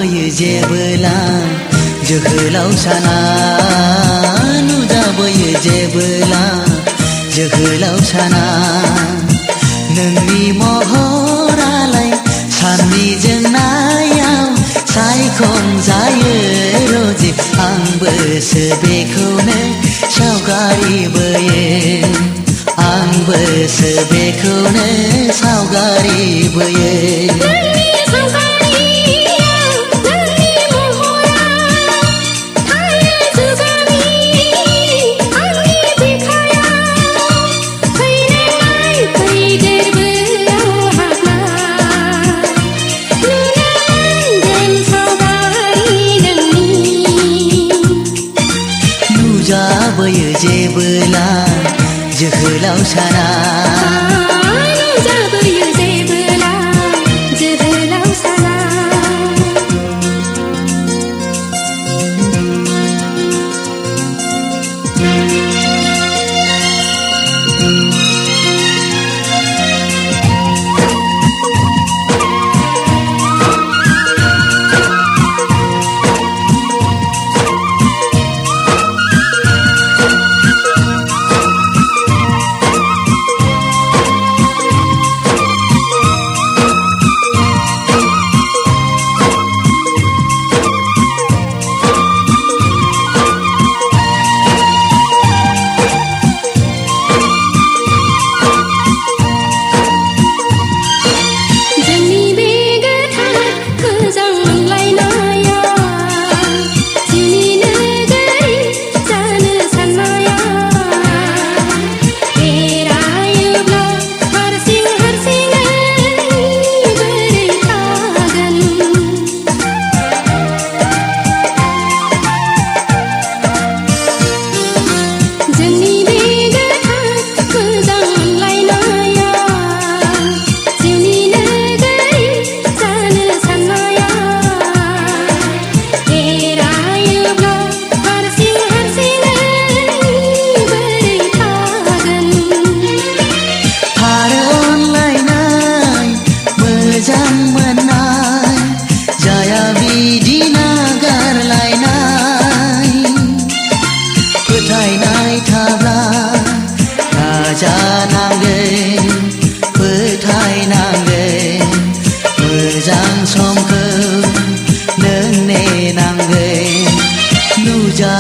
नुजाबोयो जेबोला जोहोलाव साना नुजाबोयो जेबोला जोहोलाव साना नोंनि महरालाय साननि जोंनायाव सायखं जायो रजे आंबोसो बेखौनो सावगारि बोयो आंबोसो बेखौनो सावगारि बोयो नुजाबोयो जेबोला जोहोलाव साना नुजाबोयो जेबोला जोहोलाव साना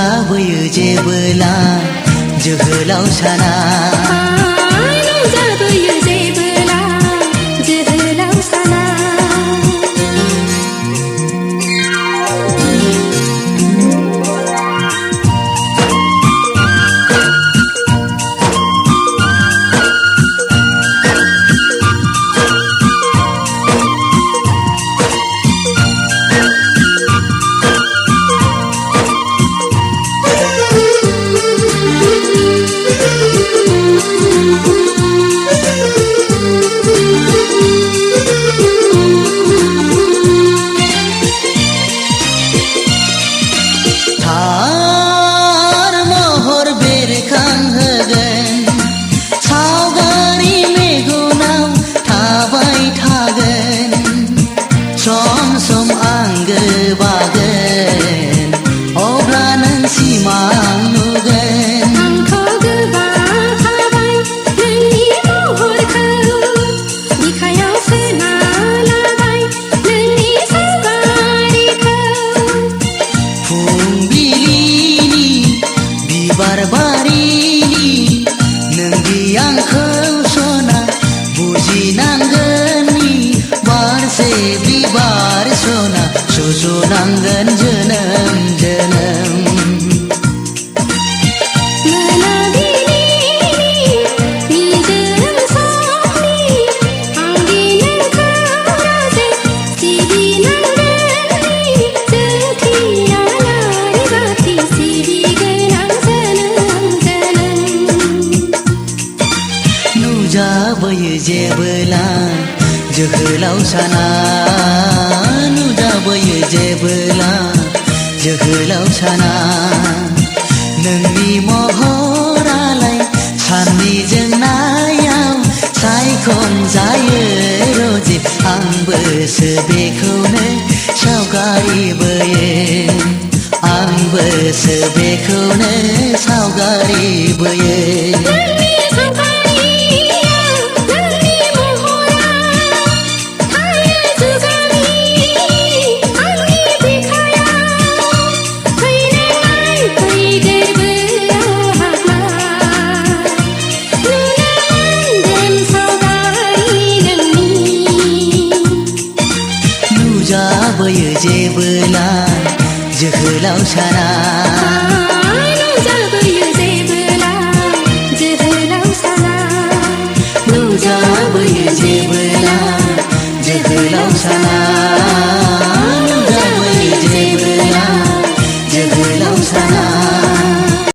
नुजाबोयो जेबोला जोहोलाव साना नुजाबोयो जेबोला जोहोलाव साना सुजुनांगोन जोनोम जोनोम नुजाबोयो जेबोला जोहोलाव साना नुजाबोयो जेबोला जोहोलाव साना नोंनि महरालाय साननि जोंनायाव सायखं जायो जे आंबोसो बेखौनो सावगारिबोयो आंबोसो बेखौनो सावगारिबोयो नोंनि सावगारिया नोंनि महरा थायो जुगानि आंनि बिखायाव फैनाय फैदेरबो आंहा नुनो मोनगोन सावगारि नोंनि नुजाबोयो जेबोला जोहोलाव साना नुजाबोयो जेबोला जोहोलाव साना नुजाबोयो जेबोला जोहोलाव साना